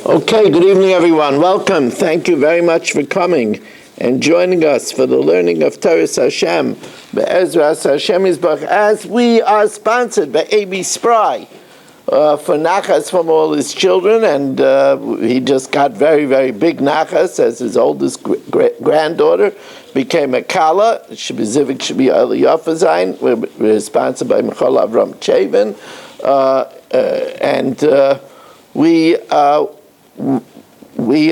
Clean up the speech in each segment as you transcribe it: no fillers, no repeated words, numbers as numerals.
Okay, good evening, everyone. Welcome. Thank you very much for coming and joining us for the learning of Teres Hashem, Be'ezras Hashem Yisbach, as we are sponsored by A.B. Spry for nachas from all his children, and he just got very, very big nachas as his oldest granddaughter became a kala. Shibizivik should be Eliyafa Zayin. We're sponsored by Michal Avram Chavin, and we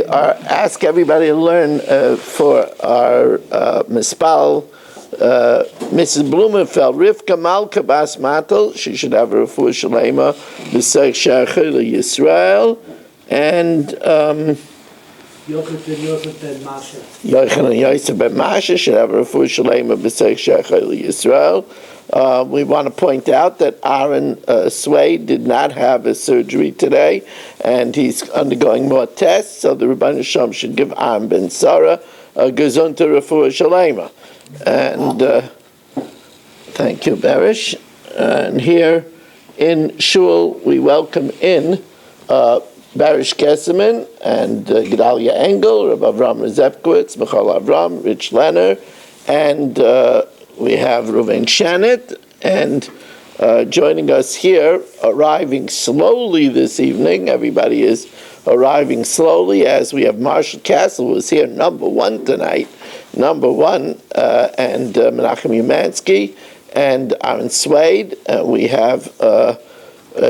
are ask everybody to learn for our mispal, Mrs. Blumenfeld, Rivka Malka Bas Matel. She should have a refuah shalema b'seich Shachar Yisrael, and Yochanan Yosef ben Masha should have a refuah shalema b'seich Shachar Yisrael. We want to point out that Aaron Swade did not have a surgery today, and he's undergoing more tests, so the Rebbeinu Shalom should give Aaron ben Sarah a gezunta refuah shalema. And thank you, Berish. And here in Shul, we welcome in Barish Kesselman and Gedalia Engel, Rabbi Avram Rezepkowitz, Michal Avram, Rich Lenner, and we have Reuven Shanit, and joining us here, arriving slowly this evening. Everybody is arriving slowly, as we have Marshall Castle, who is here number one tonight, and Menachem Umansky, and Aaron Swade. We have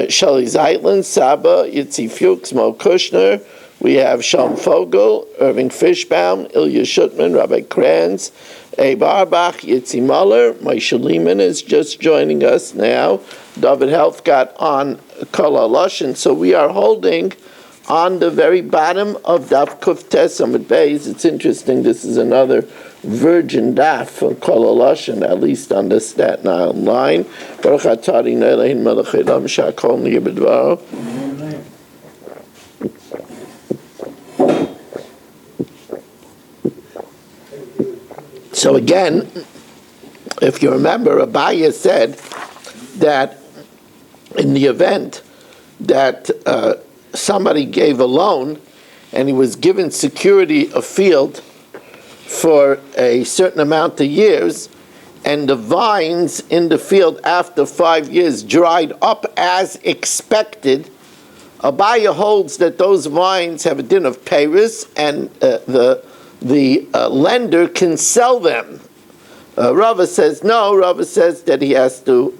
Shelley Zeitlin, Saba, Yitzi Fuchs, Mo Kushner. We have Shalom Fogel, Irving Fishbaum, Ilya Shutman, Rabbi Kranz, Abe Arbach, Yitzi Muller. Moshe Lehman is just joining us now. David Helf got on Kol HaLashon. So we are holding on the very bottom of Daf Kuf Tes Amud Beis. It's interesting, this is another virgin daf for Kol HaLashon, at least on the Staten Island line. Baruch atah Adonai Eloheinu melech haolam she'akol niyeh b'dvaro. So again, if you remember, Abaya said that in the event that somebody gave a loan and he was given security of field for a certain amount of years, and the vines in the field after 5 years dried up as expected, Abaya holds that those vines have a din of peiros, and the lender can sell them. Rava says no. Rava says that he has to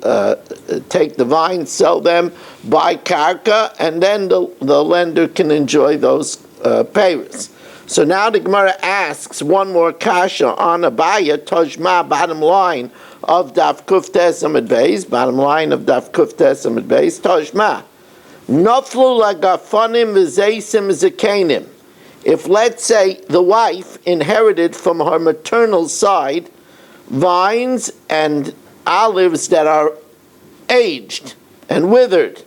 take the vines, sell them, buy karka, and then the lender can enjoy those peiros. So now the Gemara asks one more kasha on Abaya, Tojma, bottom line of Daf Kuf Tes Amud Beis, bottom line of Daf Kuf Tes Amud Beis, Tojma. Noflu lagafonim v'zeisim zekenim. If, let's say, the wife inherited from her maternal side vines and olives that are aged and withered,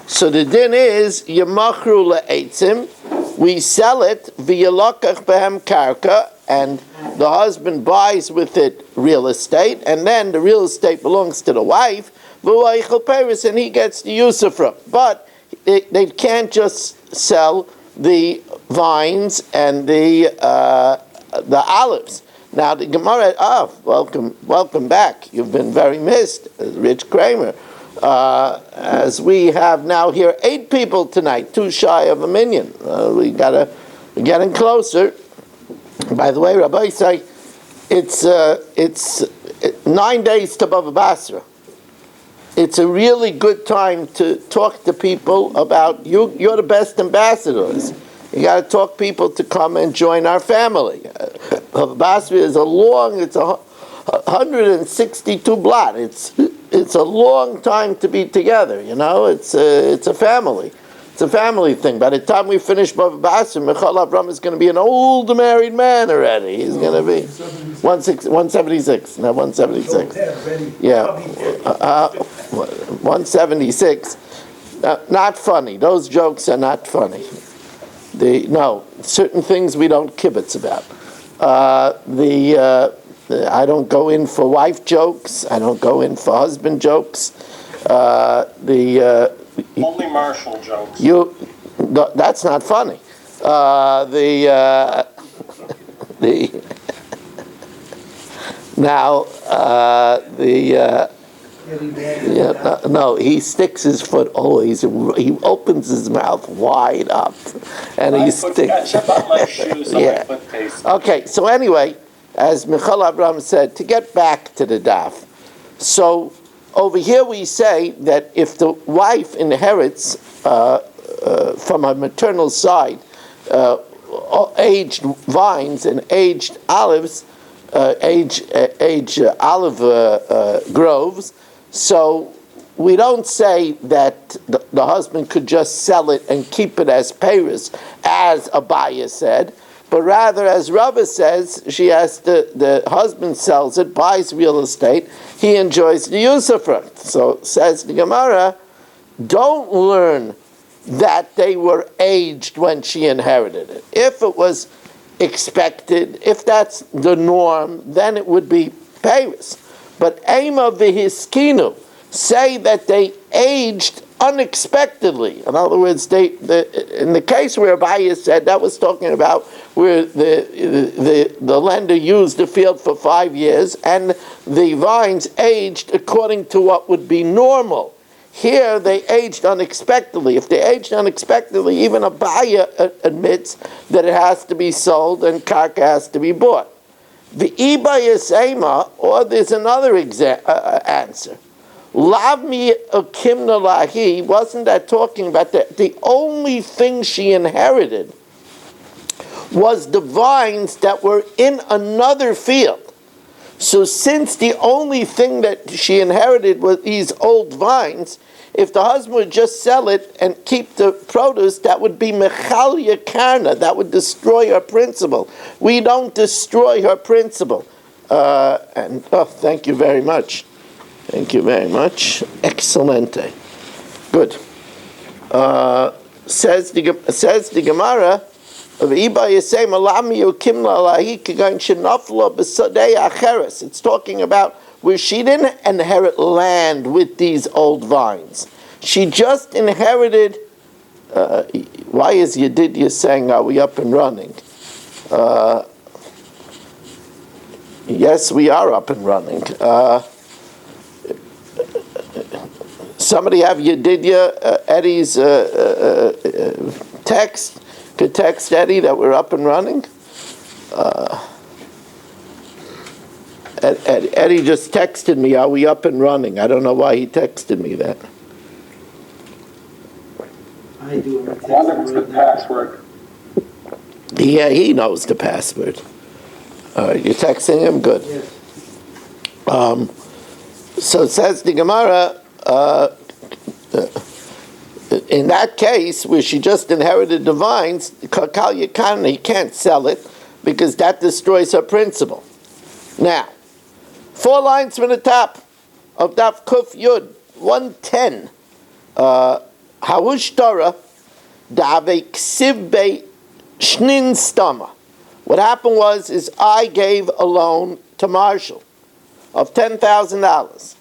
so the din is yemachru le'etzim, we sell it v'yalokach behem karka, and the husband buys with it real estate, and then the real estate belongs to the wife, v'vaychel peiros, and he gets the usufruct. But they can't just sell the vines and the olives. Now the Gemara, welcome back. You've been very missed, Rich Kramer. As we have now here 8 people tonight, 2 shy of a million. We're getting closer. By the way, Rabbi say it's 9 days to Bava Basra. It's a really good time to talk to people about you. You're the best ambassadors. You got to talk people to come and join our family. Bava Basra is it's 162 blot. It's a long time to be together. You know, it's a family. It's a family thing. By the time we finish Bava Basra, Michal Avram is going to be an old married man already. He's going to be 176. Now 176. Yeah. 176. Not funny. Those jokes are not funny. Certain things we don't kibitz about. I don't go in for wife jokes. I don't go in for husband jokes. Only Marshall jokes. That's not funny. The now the. Yeah, no, he sticks his foot always. He opens his mouth wide up, and he sticks. Yeah. Okay. So anyway, as Michal Abraham said, to get back to the daf. So over here we say that if the wife inherits from her maternal side aged vines and aged olives, aged olive groves. So we don't say that the husband could just sell it and keep it as peiros, as Abaya said, but rather, as Rava says, the husband sells it, buys real estate, he enjoys the use of it. So says the Gemara, don't learn that they were aged when she inherited it. If it was expected, if that's the norm, then it would be peiros. But Ema v'hiskinu, say that they aged unexpectedly. In other words, in the case where Abaya said, that was talking about where the lender used the field for 5 years and the vines aged according to what would be normal. Here they aged unexpectedly. If they aged unexpectedly, even Abaya admits that it has to be sold and karka has to be bought. The Ibayis Ema, or there's another answer. Lav mi akimna lahi, wasn't that talking about that? The only thing she inherited was the vines that were in another field. So since the only thing that she inherited was these old vines, if the husband would just sell it and keep the produce, that would be mechalya karna, that would destroy her principle. We don't destroy her principle. Thank you very much. Thank you very much. Excelente. Good. Says the Gemara, it's talking about where she didn't inherit land with these old vines. She just inherited. Why is Yedidya saying, are we up and running? Yes, we are up and running. Somebody have Yedidya, Eddie's text? Could text Eddie that we're up and running? Eddie just texted me, are we up and running? I don't know why he texted me that. I do. What's the password? Yeah, he knows the password. You're texting him? Good. Yes. So it says the Gemara, in that case, where she just inherited the vines, Kakal Yakan, he can't sell it because that destroys her principle. Now, 4 lines from the top of Daf Kuf Yud, 110. Havush Torah, Dave Ksivbe Shnin Stama. What happened is I gave a loan to Marshall of $10,000.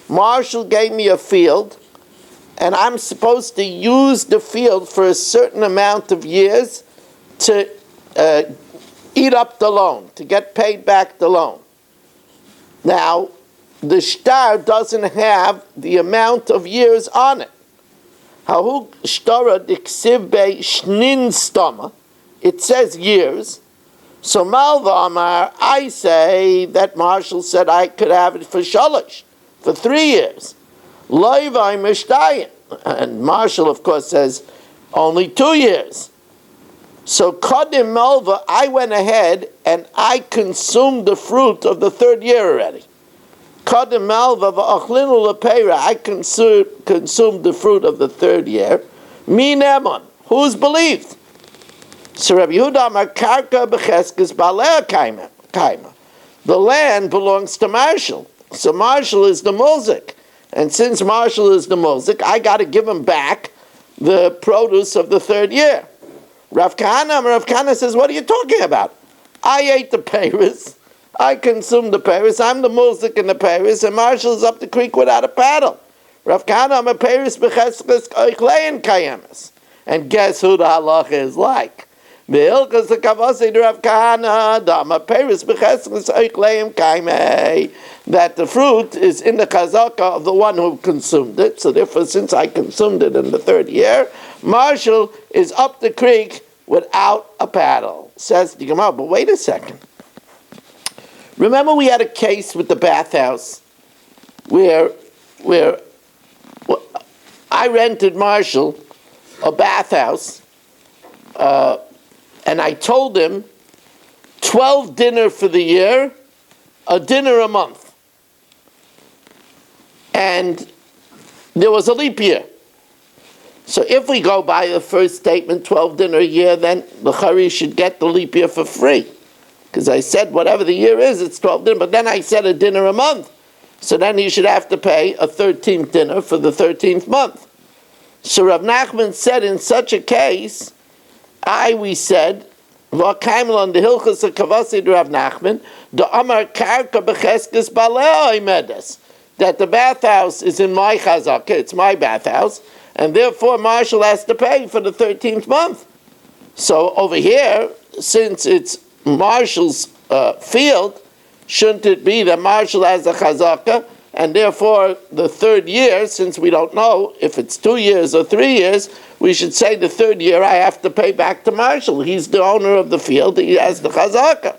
Marshall gave me a field, and I'm supposed to use the field for a certain amount of years to eat up the loan, to get paid back the loan. Now, the shtar doesn't have the amount of years on it. Hahu shtara diksiv be shnin stama. It says years. So Malva Amar, I say that Marshall said I could have it for shalosh, for 3 years. Loivai mishtayim. And Marshall, of course, says only 2 years. So Kodim Malva, I went ahead and I consumed the fruit of the 3rd year already. Kodim Malva v'achlinu lepeira, I consumed the fruit of the 3rd year. Min emon, who's believed? So Rabbi Yehuda Amar karka b'cheskes balei kaima. The land belongs to Marshall. So Marshall is the mulzik. And since Marshall is the mulzik, I got to give him back the produce of the 3rd year. Rav Kahana says, what are you talking about? I ate the peiros. I consumed the peiros. I'm the mulzik in the peiros, and Marshall's up the creek without a paddle. Rav Kahana Amar peiros b'cheskes oichlein kayemes. And guess who the halacha is like? That the fruit is in the chazaka of the one who consumed it. So therefore, since I consumed it in the third year, Marshall is up the creek without a paddle. Says the Gemara, but wait a second. Remember we had a case with the bathhouse where I rented Marshall a bathhouse, and I told him 12 dinner for the year, a dinner a month. And there was a leap year. So if we go by the first statement, 12 dinner a year, then the Chari should get the leap year for free. Because I said whatever the year is, it's 12 dinner. But then I said a dinner a month. So then he should have to pay a 13th dinner for the 13th month. So Rav Nachman said in such a case, we said, V'kaimel the Hilchos of Kavasi Rav Nachman, the Amar Karka Becheskes Balei Medes, that the bathhouse is in my chazaka, it's my bathhouse, and therefore Marshall has to pay for the 13th month. So over here, since it's Marshall's field, shouldn't it be that Marshall has a chazaka, and therefore the third year, since we don't know if it's 2 years or 3 years, we should say the third year I have to pay back to Marshall. He's the owner of the field, he has the chazaka.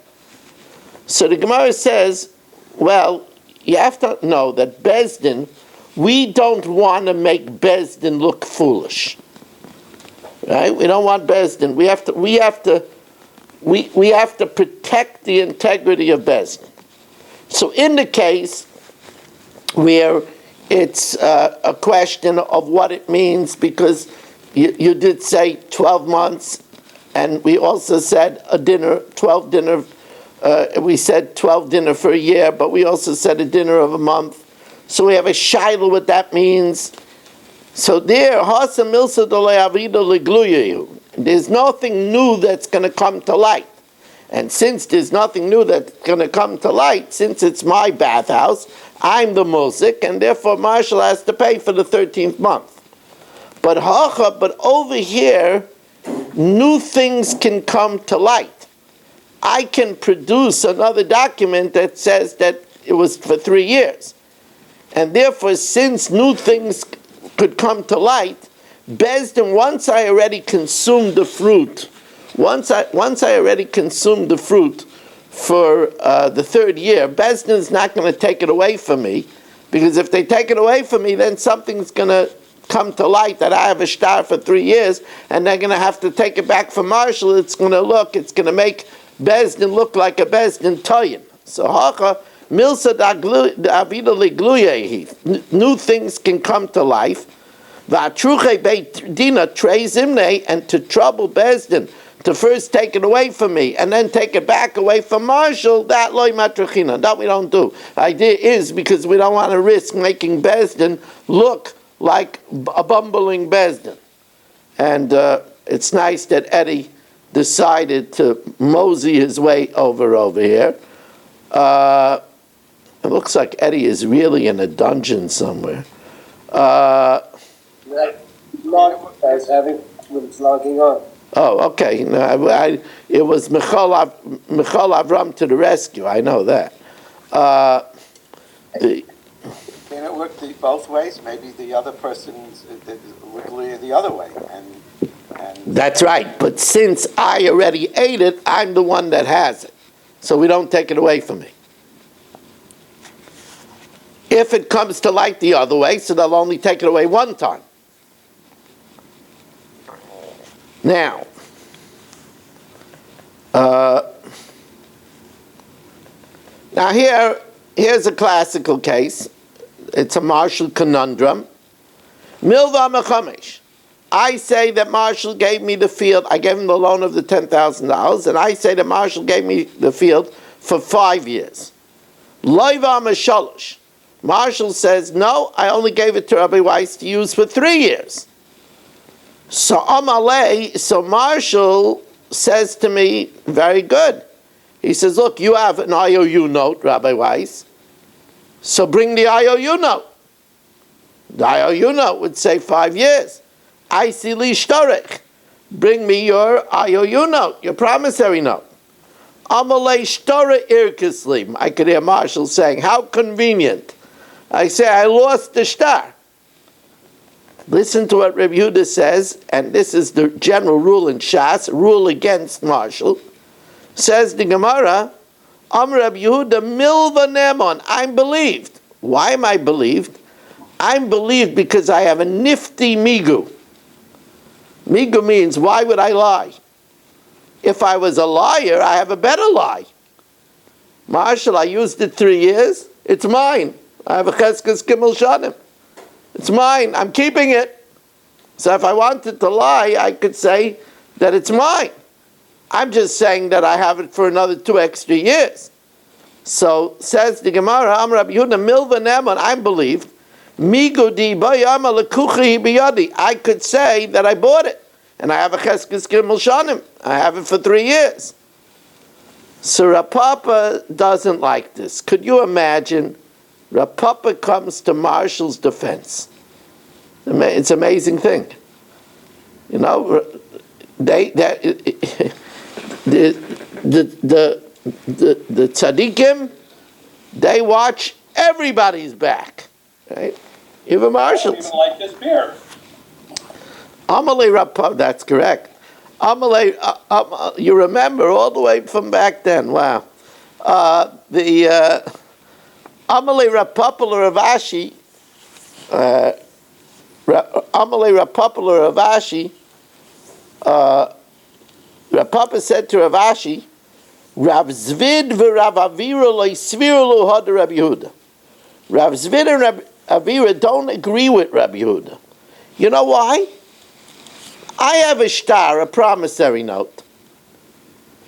So the Gemara says, well, you have to know that Bezdin, we don't want to make Bezdin look foolish. Right? We don't want Bezdin. We have to protect the integrity of Bezdin. So in the case where it's a question of what it means, because you did say 12 months, and we also said a dinner, 12 dinner, we said 12 dinner for a year, but we also said a dinner of a month. So we have a shaila what that means. So there, there's nothing new that's going to come to light. And since there's nothing new that's going to come to light, since it's my bathhouse, I'm the musik, and therefore Marshall has to pay for the 13th month. But over here, new things can come to light. I can produce another document that says that it was for 3 years. And therefore, since new things could come to light, Bezdin, once I already consumed the fruit, once I already consumed the fruit for the third year, Bezdin is not going to take it away from me, because if they take it away from me, then something's going to come to light that I have a star for 3 years, and they're going to have to take it back from Marshall. It's going to make Bezdin look like a Bezdin Toyin. So Hacha, Milsa Avida Ligluyehi, new things can come to life. Va'atruche Beit Dina Trei Zimne, and to trouble Bezdin, to first take it away from me and then take it back away from Marshall, that loy matrachina, that we don't do. The idea is because we don't want to risk making Bezdin look like a bumbling Bezdin. And it's nice that Eddie decided to mosey his way over here. It looks like Eddie is really in a dungeon somewhere. It's logging on. Oh, okay. No, it was Michal Avram to the rescue. I know that. Can it work both ways? Maybe the other person would lead the other way. And That's right. But since I already ate it, I'm the one that has it. So we don't take it away from me. If it comes to light the other way, so they'll only take it away one time. Now, here's a classical case. It's a Marshall conundrum. Milva Mechamesh. I say that Marshall gave me the field. I gave him the loan of the $10,000, and I say that Marshall gave me the field for 5 years. Loiva Meshalosh. Marshall says, no, I only gave it to Rabbi Weiss to use for 3 years. So Amalei, so Marshall says to me, very good. He says, look, you have an IOU note, Rabbi Weiss, so bring the IOU note. The IOU note would say 5 years. I see li shtorech. Bring me your IOU note, your promissory note. Amalei shtorech irkislim. I could hear Marshall saying, how convenient. I say, I lost the shtar. Listen to what Rabbi Yehuda says, and this is the general rule in Shas, rule against Marshall. Says the Gemara, Rabbi Yehuda milva nemon. I'm believed. Why am I believed? I'm believed because I have a nifty migu. Migu means, why would I lie? If I was a liar, I have a better lie. Marshall, I used it 3 years. It's mine. I have a cheskes gimel shanim. It's mine. I'm keeping it. So if I wanted to lie, I could say that it's mine. I'm just saying that I have it for another 2 extra years. So says the Gemara, Am Rabbi Yehuda milva nemon. I'm believed. Migudi bayama lekuchi biyadi. I could say that I bought it, and I have a cheskes gimel shanim. I have it for 3 years. So Rav Papa doesn't like this. Could you imagine? Rav Papa comes to Marshall's defense. It's an amazing thing. You know, the tzaddikim, they watch everybody's back. Right? Even Marshall's. I don't even like this beer. Amalei Rav Papa, that's correct. Amalei, you remember all the way from back then. Wow. Amalei Rav Papa Rav Ashi, Amalei Rav Papa Rav Ashi, Rav Papa said to Rav Ashi, Rav Zvid v'Rav Avira lo'isviru lo had Rabbi Yehuda. Rav Zvid and Rav Avira don't agree with Rabbi Yehuda. You know why? I have a shtar, a promissory note.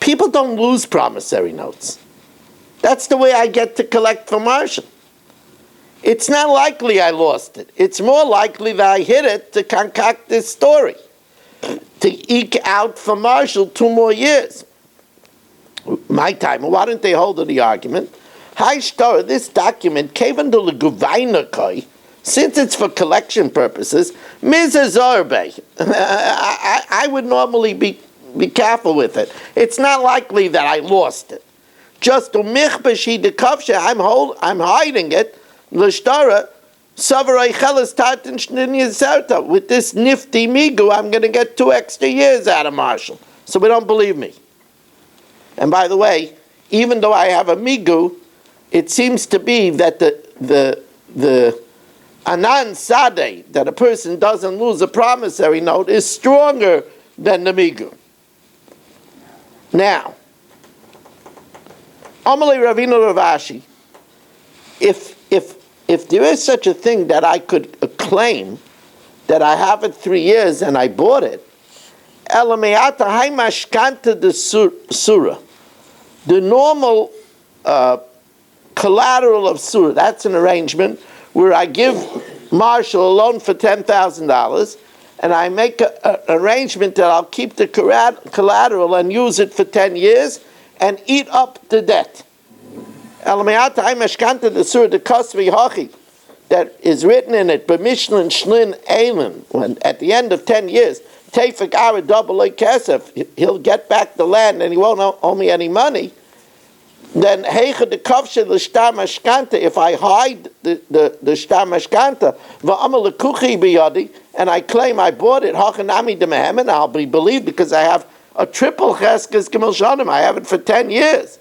People don't lose promissory notes. That's the way I get to collect from Marshall. It's not likely I lost it. It's more likely that I hid it to concoct this story, to eke out from Marshall 2 more years. My time. Why didn't they hold the argument? Hi, Shtar, this document, Kavan de Leguvainakoi, since it's for collection purposes, Mizazarbe. I would normally be careful with it. It's not likely that I lost it. Just I'm hiding it. L'shtara savarei chelas tartin shnini. With this nifty migu, I'm going to get 2 extra years out of Marshall. So we don't believe me. And by the way, even though I have a migu, it seems to be that the anan sadeh, that a person doesn't lose a promissory note, is stronger than the migu. Now, Amalei Ravina Rav Ashi, if there is such a thing that I could claim that I have it 3 years and I bought it, Elameata hay mashkanta de surah, the normal collateral of surah, that's an arrangement where I give Marshall a loan for $10,000 and I make an arrangement that I'll keep the collateral and use it for 10 years and eat up the debt. That is written in it, B'mishlin Shlin Eilen, when at the end of 10 years, Tefik Ara double Kesef, he'll get back the land and he won't owe me any money. Then Heicha de Kavshe the Shtar Mashkanta, if I hide the Shtar Mashkanta, Va'amal Kuchi Biyadi, and I claim I bought it, Hachanami de Mehemen, I'll be believed because I have a triple Cheskes Gimel Shanim. I have it for 10 years.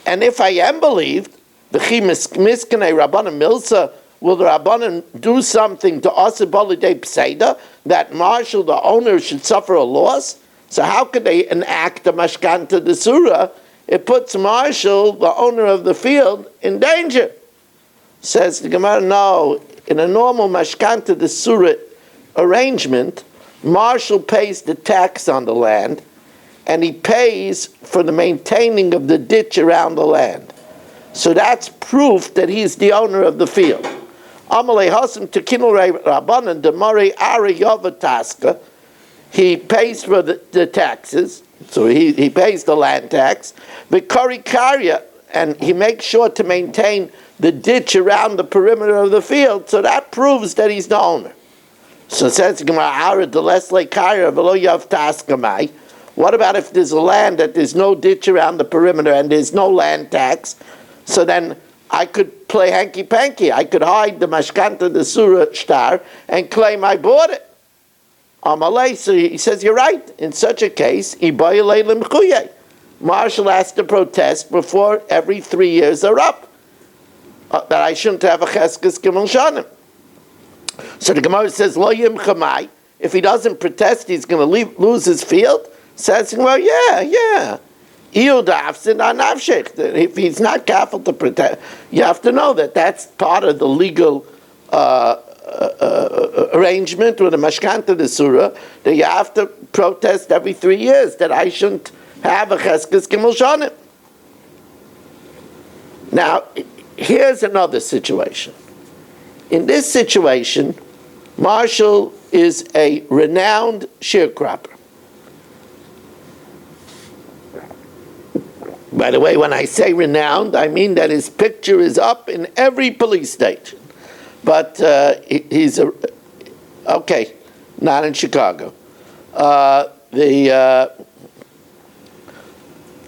And if I am believed, the Chi Miskanei Rabbanim Milsa, will the Rabbanim do something to Asibali de Pseida, that Marshall, the owner, should suffer a loss? So how could they enact a Mashkanta de Surah? It puts Marshall, the owner of the field, in danger. Says the Gemara, no, in a normal Mashkanta de Surah arrangement, Marshall pays the tax on the land, and he pays for the maintaining of the ditch around the land. So that's proof that he's the owner of the field. Amalei Hasim Tekinul Rabbanan Demari Ari Yovataska, he pays for the taxes, so he pays the land tax. Vikari Karya, and he makes sure to maintain the ditch around the perimeter of the field, so that proves that he's the owner. So it says, what about if there's a land that there's no ditch around the perimeter and there's no land tax? So then I could play hanky-panky. I could hide the mashkanta, the surah shtar, and claim I bought it. Amalei, so he says, you're right. In such a case, Marshal has to protest before every 3 years are up. That I shouldn't have a cheskes gimel shanim. So the Gemara says, Lo yim chamai. If he doesn't protest, he's going to lose his field. Says, well, yeah. If he's not careful to protect, you have to know that that's part of the legal arrangement with the mashkanta the surah, that you have to protest every 3 years, that I shouldn't have a cheskes gimel shanim. Now, here's another situation. In this situation, Marshall is a renowned sharecropper. By the way, when I say renowned, I mean that his picture is up in every police station. But he's okay, not in Chicago.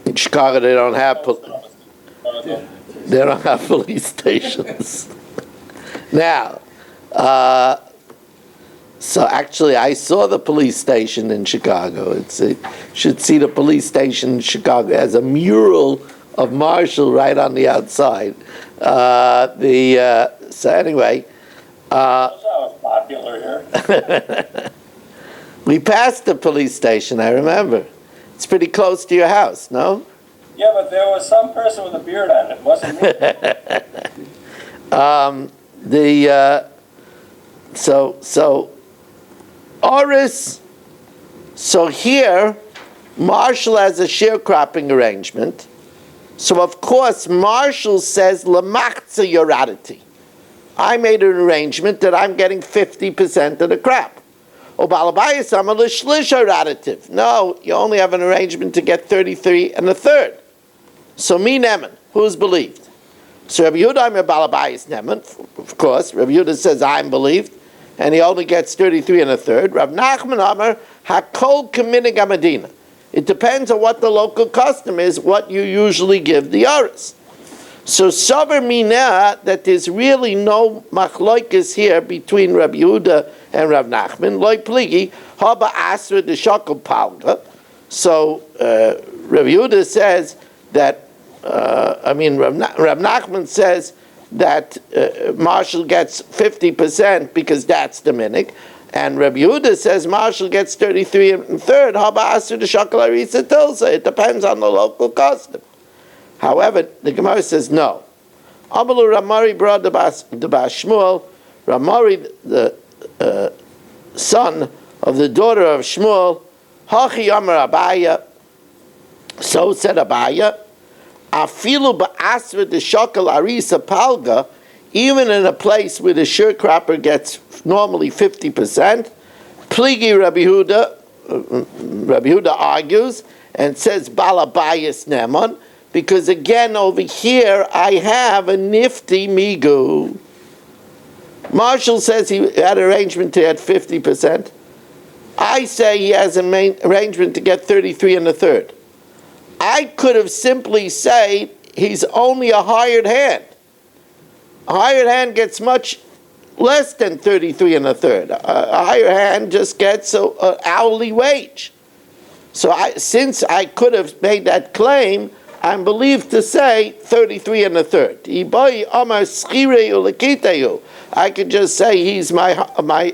In Chicago, they don't have police stations. Now, so actually, I saw the police station in Chicago. You should see the police station in Chicago. It has a mural of Marshall right on the outside. So anyway, That was popular here. We passed the police station. I remember. It's pretty close to your house, no? Yeah, but there was some person with a beard on it, wasn't me? So Oris, so here Marshall has a sharecropping arrangement. So of course Marshall says lamachza yoradity. I made an arrangement that I'm getting 50% of the crop. O balabayis amal shlish yoradity. No, you only have an arrangement to get 33 and a third. So me nemen, who's believed? So Rabbi Yehuda, I'm a balabayis nemen, of course. Rabbi Yehuda says I'm believed, and he only gets 33 and a third. Rav Nachman Amar hakol k'minig hamadina. It depends on what the local custom is, what you usually give the oris. So Sover Mina, that there's really no machloikis here between Rabbi Yehuda and Rav Nachman. Loi pligi haba asra de shakel palga. So Rabbi Yehuda says that. Rav Nachman says that Marshall gets 50% because that's the minig, and Rabbi Yehuda says Marshall gets 33 and third. Haba asur de shakel arisa tilsa. It depends on the local custom. However, the Gemara says no. Amalu Ramari brought the Bas Shmuel. Ramari, the son of the daughter of Shmuel, Hachi Amar Abaya. So said Abaya. Afilu ba'asra de shakel arisa palga, even in a place where the sharecropper gets normally 50%, pligi Rabbi Yehuda argues and says balabayis neman, because again over here I have a nifty migu. Marshall says he had an arrangement to get 50%. I say he has an arrangement to get 33 and a third. I could have simply said he's only a hired hand. A hired hand gets much less than 33 and a third. A hired hand just gets an hourly wage. So since I could have made that claim, I'm believed to say 33 and a third. I could just say he's my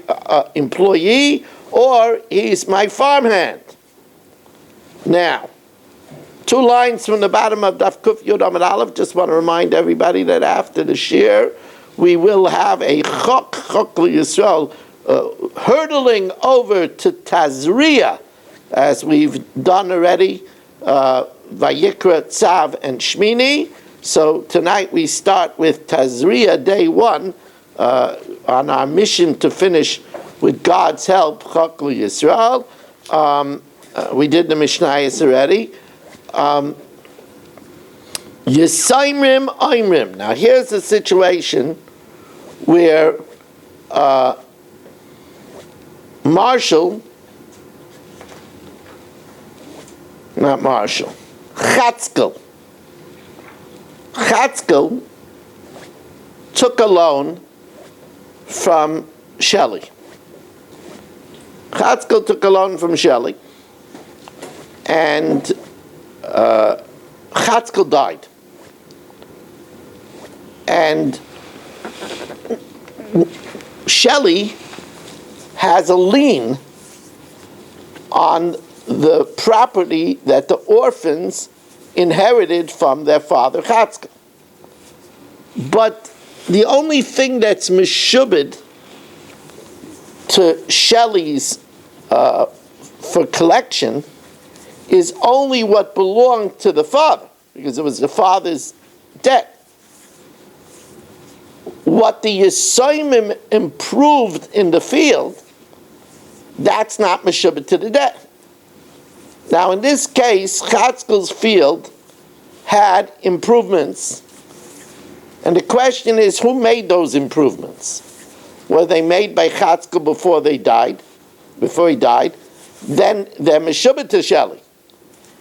employee or he's my farmhand. Now, 2 lines from the bottom of Daf Kuf Yud Amud Aleph. Just want to remind everybody that after the shir, we will have a Chok Yisrael hurtling over to Tazria, as we've done already, Vayikra, Tzav, and Shmini. So tonight we start with Tazria, day 1, on our mission to finish with God's help, Chok Yisrael. We did the Mishnayos already. Yisaimrim Aimrim. Now here's a situation where Marshall, not Marshall, Chatzkel took a loan from Shelley. Chatzkel took a loan from Shelley, and Chatzkel died. And Shelley has a lien on the property that the orphans inherited from their father Chatzkel. But the only thing that's meshubed to Shelley's for collection is only what belonged to the father, because it was the father's debt. What the Yisayimim improved in the field, that's not meshubed to the debt. Now in this case, Chatzkel's field had improvements, and the question is, who made those improvements? Were they made by Chatzkel before he died? Then they're meshubed to Shelley.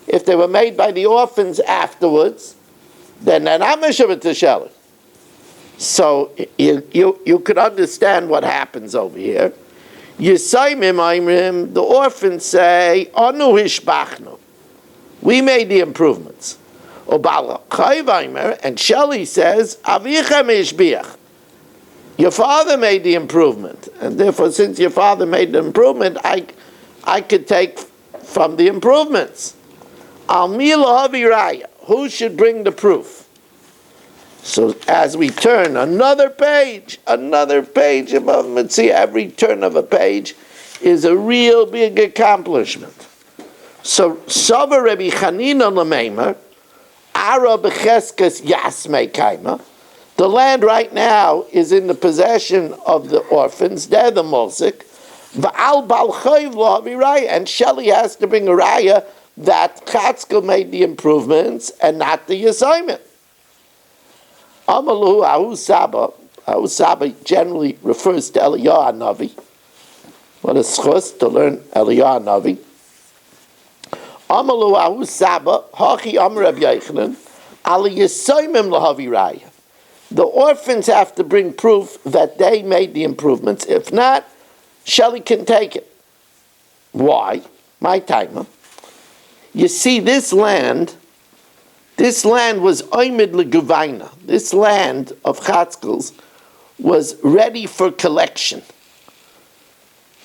If they were made by the orphans afterwards, then they're not meshubed to Shelley. So you could understand what happens over here. Yisayimim, the orphans say, Anu hishbachnu, we made the improvements. And Shelley says, Avichem ishbiach, your father made the improvement, and therefore, since your father made the improvement, I could take from the improvements. Al mi lahavi raya, who should bring the proof? So as we turn another page of Bava Metzia, every turn of a page is a real big accomplishment. So Sava Rabbi Chanina Lameimer, Ara b'cheskes Yasmei Kaima. The land right now is in the possession of the orphans. They're the Molsik. V'al bal chayv lahavi raya, and Shelley has to bring a raya that Chatzkel made the improvements and not the Yisayimim. Amalu Ahu Saba generally refers to Eliyahu Navi. What a schus to learn Eliyahu Navi. Amalu Ahu Saba Hachi Amar Rabbi Yochanan Ali Yisayimim Lahavi Raya. The orphans have to bring proof that they made the improvements. If not, Shelley can take it. Why? My timer. You see, this land was oimid leguvaina. This land of Chatzkel's was ready for collection.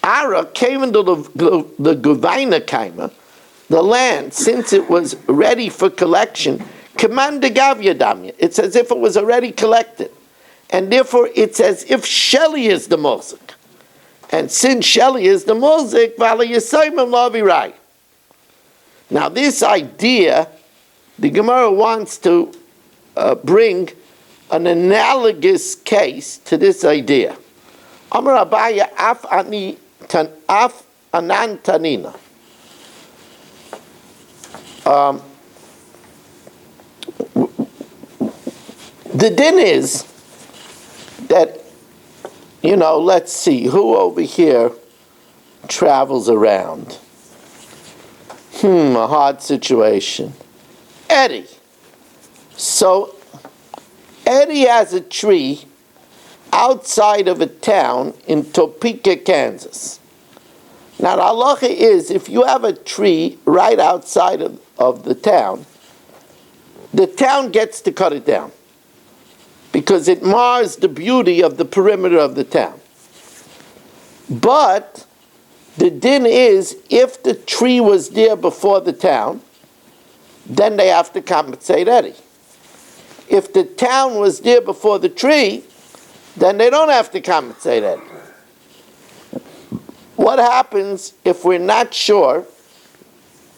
Ara came into the guvaina kaima, the land, since it was ready for collection, command gavya damya. It's as if it was already collected. And therefore it's as if Shelley is the mozik. And since Shelley is the mozik, vala yisayimim lavi rai. Now this idea, the Gemara wants to bring an analogous case to this idea. Amar Abaya af anan tanina. The din is that, let's see, who over here travels around? A hard situation. Eddie. So, Eddie has a tree outside of a town in Topeka, Kansas. Now, the halacha is, if you have a tree right outside of the town gets to cut it down, because it mars the beauty of the perimeter of the town. But the din is, if the tree was there before the town, then they have to compensate Eddie. If the town was there before the tree, then they don't have to compensate Eddie. What happens if we're not sure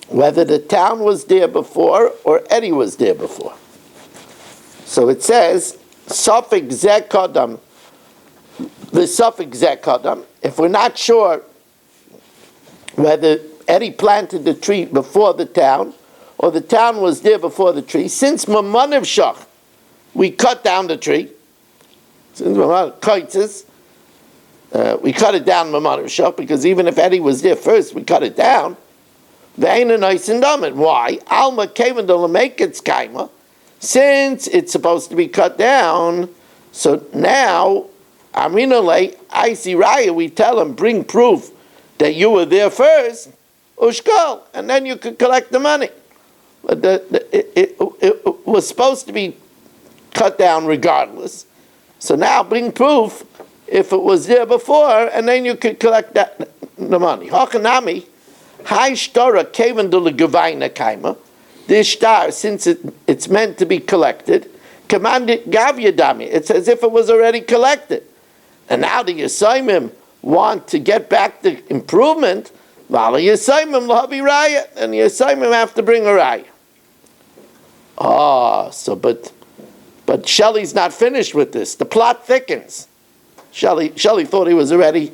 whether the town was there before or Eddie was there before? So it says, Safek zeh kodam, the Safek zeh kodam, if we're not sure whether Eddie planted the tree before the town or the town was there before the tree, since Mamanav Shach, we cut down the tree, since Mamanav Kaitzes, we cut it down because even if Eddie was there first, we cut it down. Why? Alma kaven to make its kaima, since it's supposed to be cut down. So now, Aminale, I see Raya, we tell him, bring proof that you were there first, Ushkal, and then you could collect the money. But it was supposed to be cut down regardless. So now bring proof if it was there before, and then you could collect the money. Hachanami, Hai Shtara Kaven de Gavaina Kaima. This star, since it's meant to be collected, commanded Gavya Dami. It's as if it was already collected. And now the Yisayimim want to get back the improvement, Vala Yisayimim Lahabi Raya, and the Yisayimim have to bring a Raya. But Shelley's not finished with this. The plot thickens. Shelley thought he was already,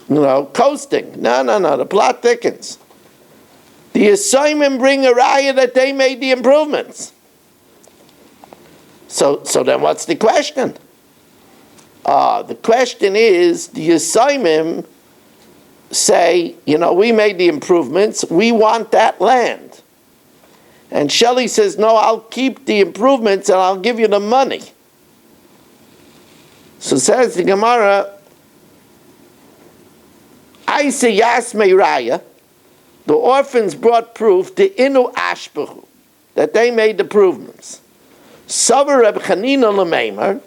coasting. No, the plot thickens. The Yisayimim bring a Raya that they made the improvements. So then what's the question? The question is, the Yisayimim say, we made the improvements, we want that land. And Shelley says, no, I'll keep the improvements and I'll give you the money. So says the Gemara, I say Yasmei Raya, the orphans brought proof to Inu Ashbahu, that they made the improvements. Savar Reb Chanina Lemeimer,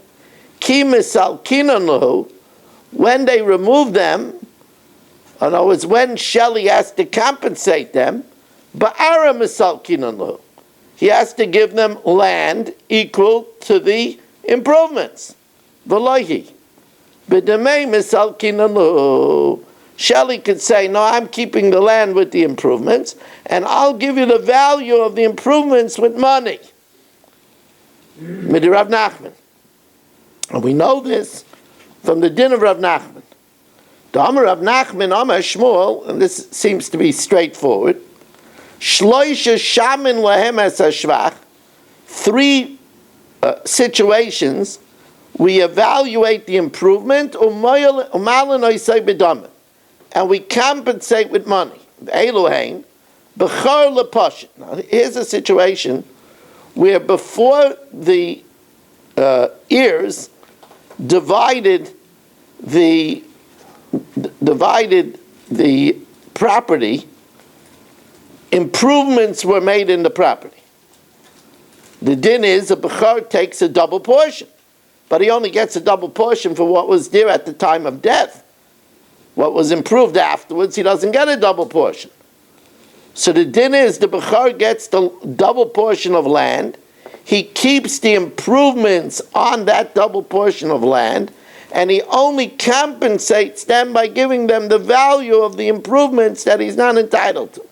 Ki Misalkinan Lahu, when they removed them, in other words, when Shelley has to compensate them, Ba'ara Misalkinan Lahu, he has to give them land equal to the improvements. V'lohi, B'damei Misalkinan Lahu, Shelley could say, no, I'm keeping the land with the improvements, and I'll give you the value of the improvements with money. Midi Rav Nachman. And we know this from the din of Rav Nachman. The Amar Rav Nachman, Amar Shmuel, and this seems to be straightforward, Shloisha Shamin Lahem Es HaShvach, 3 situations, we evaluate the improvement, and we compensate with money. Elohein, B'char Lepashit. Now, here's a situation where before the heirs divided the property, improvements were made in the property. The din is a B'char takes a double portion, but he only gets a double portion for what was there at the time of death. What was improved afterwards, he doesn't get a double portion. So the din is the Bechar gets the double portion of land, he keeps the improvements on that double portion of land, and he only compensates them by giving them the value of the improvements that he's not entitled to.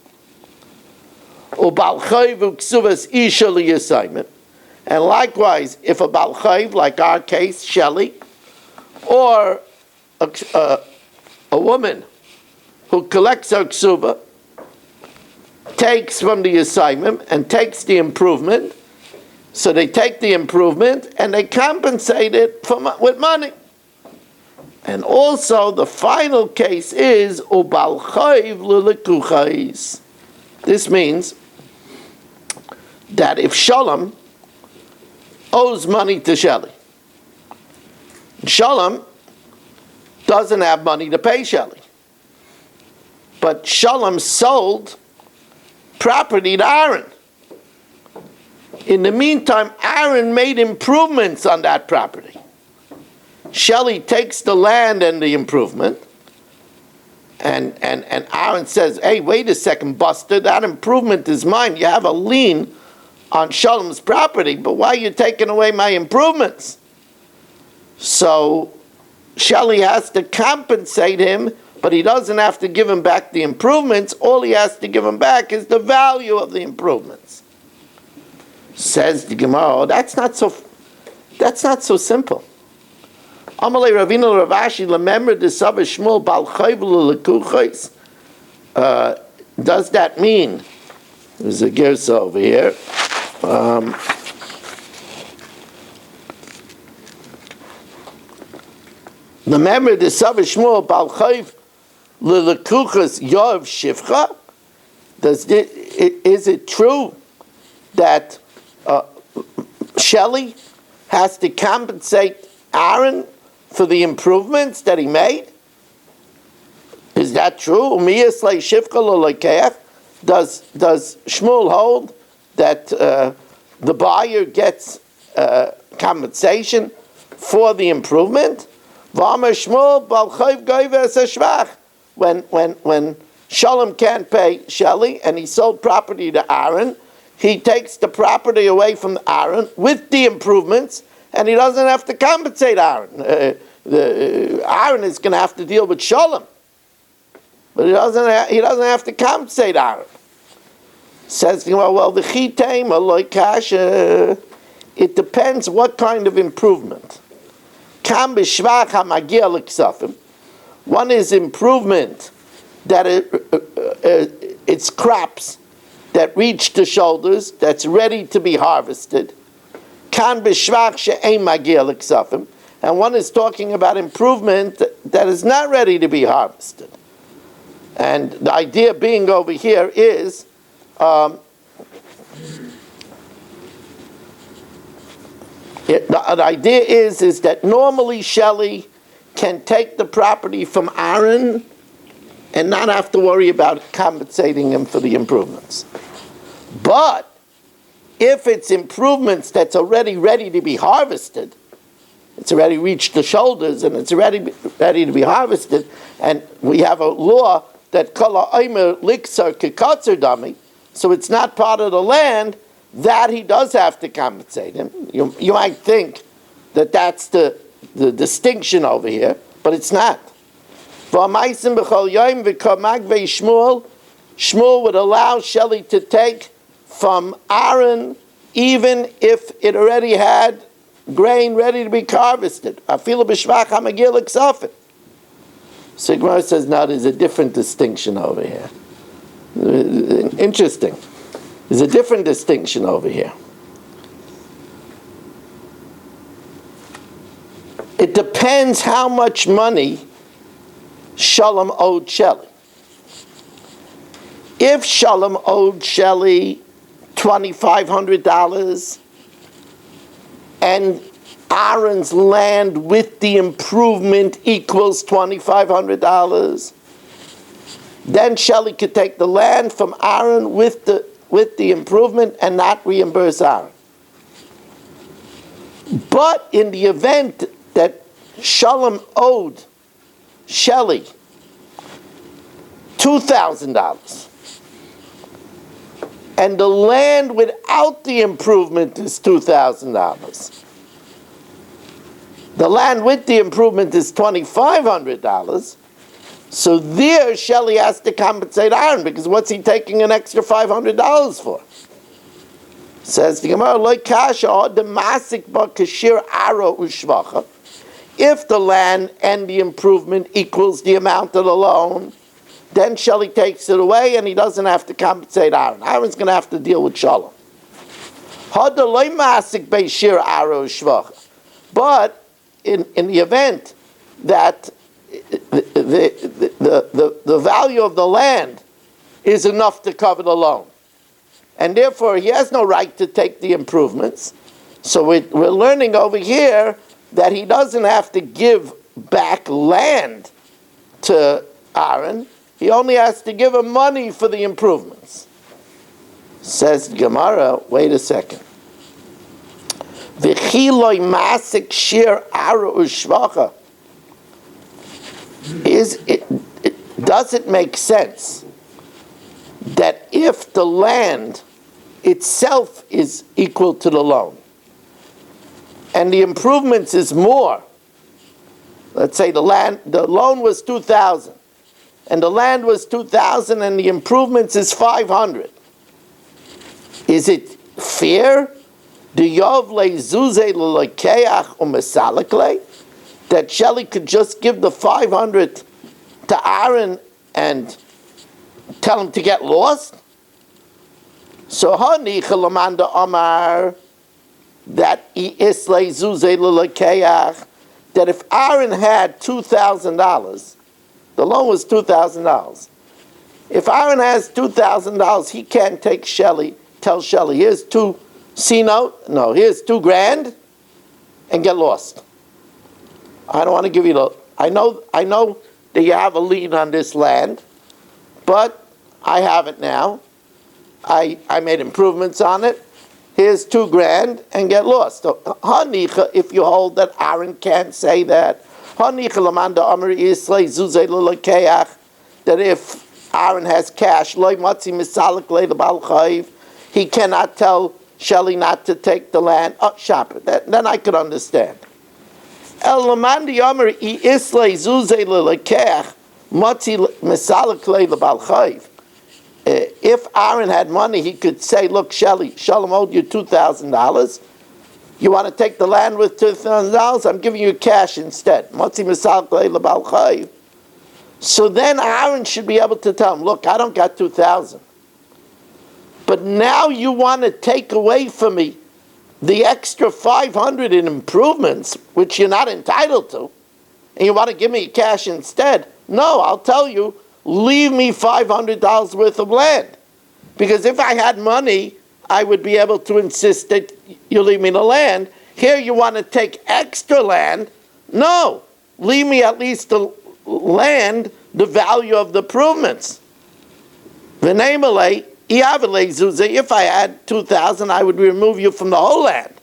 And likewise, if a Baal Chayv, like our case, Shelley, or a woman who collects her ksuba, takes from the assignment and takes the improvement, so they take the improvement and they compensate it with money. And also the final case is ubal chayv lelekuchais. This means that if Shalom owes money to Shelley, Shalom doesn't have money to pay Shelley, but Shalom sold property to Aaron. In the meantime, Aaron made improvements on that property. Shelley takes the land and the improvement, and Aaron says, hey, wait a second, Buster, that improvement is mine. You have a lien on Shalom's property, but why are you taking away my improvements? So Shelley has to compensate him, but he doesn't have to give him back the improvements. All he has to give him back is the value of the improvements. Says the Gemara, oh, that's not so simple. Amalei Ravina Ravashi lemember the Saba Shmuel Bal Chayvul Lekuchais. Does that mean? There's a gersa over here. Remember the Sava Shmuel Bal Chayv L'Lekuchas Yov Shivcha. Is it true that Shelley has to compensate Aaron for the improvements that he made? Is that true? Does Shmuel hold that the buyer gets compensation for the improvement? When Shalom can't pay Shelley and he sold property to Aaron, he takes the property away from Aaron with the improvements, and he doesn't have to compensate Aaron. Aaron is going to have to deal with Shalom, but he doesn't have to compensate Aaron. Says, well, the chitaim aloi kasha. It depends what kind of improvement. Kam b'shvach hamagia l'ksafim. One is improvement that it's crops that reach the shoulders, that's ready to be harvested. Kan b'shvach she'ein magia l'ksafim. And one is talking about improvement that is not ready to be harvested. And the idea being over here is the idea is that normally Shelley can take the property from Aaron and not have to worry about compensating him for the improvements. But if it's improvements that's already ready to be harvested, it's already reached the shoulders and it's ready to be harvested, and we have a law that kala aimer liksar kikatzer dami, so it's not part of the land, that he does have to compensate him. You might think that that's the distinction over here, but it's not. Shmuel would allow Shelley to take from Aaron even if it already had grain ready to be harvested. So Gemara says, no, there's a different distinction over here. Interesting. There's a different distinction over here. It depends how much money Shalom owed Shelley. If Shalom owed Shelley $2,500 and Aaron's land with the improvement equals $2,500, then Shelley could take the land from Aaron with the improvement and not reimburse Aaron. But in the event that Shalom owed Shelley $2,000 and the land without the improvement is $2,000, the land with the improvement is $2,500, so there Shelley has to compensate Aaron, because what's he taking an extra $500 for? Says the Gemara, "Lo kasha the masik ba kashir aro ushvacha." If the land and the improvement equals the amount of the loan, then Shelley takes it away and he doesn't have to compensate Aaron. Aaron's going to have to deal with Shalom. Had the lo masik ba kashir aro ushvacha. But in the event that the value of the land is enough to cover the loan, and therefore he has no right to take the improvements, so we're learning over here that he doesn't have to give back land to Aaron, he only has to give him money for the improvements. Says Gemara, wait a second. V'chiloi masik shir ara ushvacha. Does it make sense that if the land itself is equal to the loan and the improvements is more, let's say the loan was $2,000 and the land was $2,000 and the improvements is $500, is it fair? Do Yovle Zuze L'Lekeach U'Mesalekle, that Shelley could just give the $500 to Aaron and tell him to get lost? So Hani Chalamanda Amar, that Isle Zuze L'Lekeach, that if Aaron had $2,000, the loan was $2,000. If Aaron has $2,000, he can't take Shelley, tell Shelley, here's two C-note, no, here's $2,000, and get lost. I don't want to give you the, I know that you have a lien on this land, but I have it now. I made improvements on it. Here's $2,000 and get lost. So, hanicha, if you hold that Aaron can't say that, hanicha lamanda amri islay zuzay lulakeach, that if Aaron has cash, loy matzi misalik le lebal chayiv, he cannot tell Shelley not to take the land. Oh, shop it. Then I could understand. El lamandi amri islay zuzay lulakeach, matzi misalik le lebal chayiv. If Aaron had money, he could say, look, Shelley, Shalom owed you $2,000. You want to take the land with $2,000? I'm giving you cash instead. So then Aaron should be able to tell him, look, I don't got $2,000. But now you want to take away from me the extra $500 in improvements, which you're not entitled to, and you want to give me cash instead. No, I'll tell you, leave me $500 worth of land. Because if I had money, I would be able to insist that you leave me the land. Here you want to take extra land. No, leave me at least the land, the value of the improvements. If I had 2,000, I would remove you from the whole land.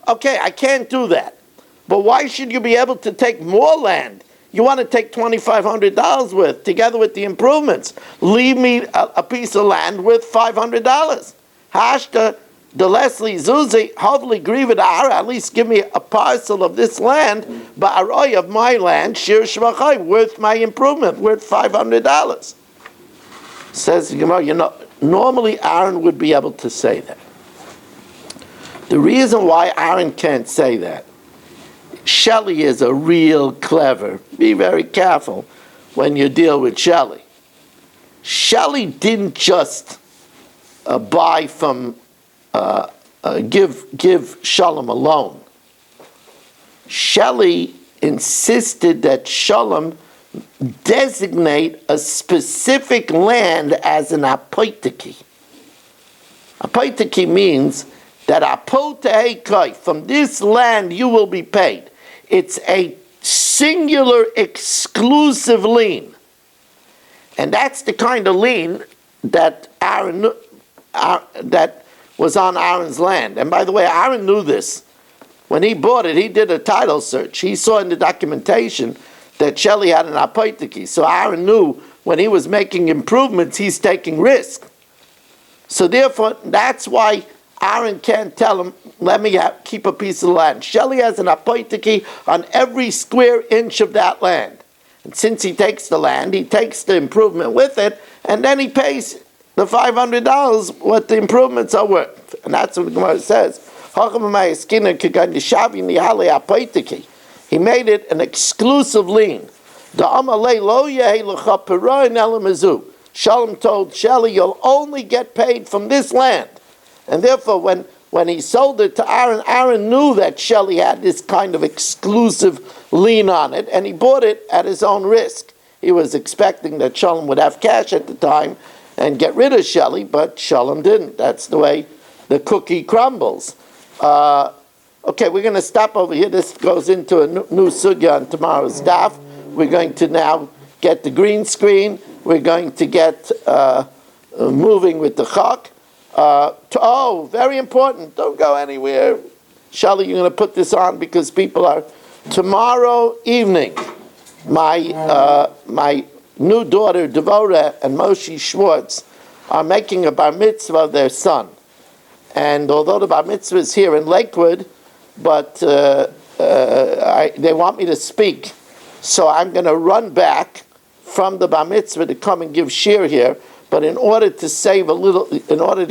Okay, I can't do that. But why should you be able to take more land? You want to take $2,500 worth, together with the improvements. Leave me a piece of land with $500. Hashta, the Leslie Zuzi, hopefully grieve it, at least give me a parcel of this land, ba'aroi of my land, shir shvachai, worth my improvement, worth $500. Says Gemara, normally Aaron would be able to say that. The reason why Aaron can't say that, Shelley is a real clever. Be very careful when you deal with Shelley. Shelley didn't just buy from, give Shalom a loan. Shelley insisted that Shalom designate a specific land as an apoitiki. Apoitiki means that from this land you will be paid. It's a singular, exclusive lien. And that's the kind of lien that that was on Aaron's land. And by the way, Aaron knew this. When he bought it, he did a title search. He saw in the documentation that Shelley had an apoitiki. So Aaron knew when he was making improvements, he's taking risk. So therefore, that's why Aaron can't tell him, let me keep a piece of land. Shelley has an apoitiki on every square inch of that land. And since he takes the land, he takes the improvement with it, and then he pays the $500 what the improvements are worth. And that's what the Gemara says. He made it an exclusive lien. Shalom told Shelley, you'll only get paid from this land. And therefore, when he sold it to Aaron, Aaron knew that Shelley had this kind of exclusive lien on it, and he bought it at his own risk. He was expecting that Shalom would have cash at the time and get rid of Shelley, but Shalom didn't. That's the way the cookie crumbles. Okay, we're going to stop over here. This goes into a new sugya on tomorrow's daf. We're going to now get the green screen. We're going to get moving with the chak. Very important. Don't go anywhere. Shelley, you're going to put this on because people are... Tomorrow evening, my new daughter, Devorah, and Moshe Schwartz are making a bar mitzvah of their son. And although the bar mitzvah is here in Lakewood, but they want me to speak. So I'm going to run back from the bar mitzvah to come and give shir here. But in order to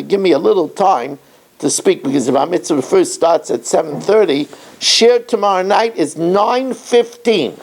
give me a little time to speak, because the bar mitzvah first starts at 7:30, shir tomorrow night is 9:15.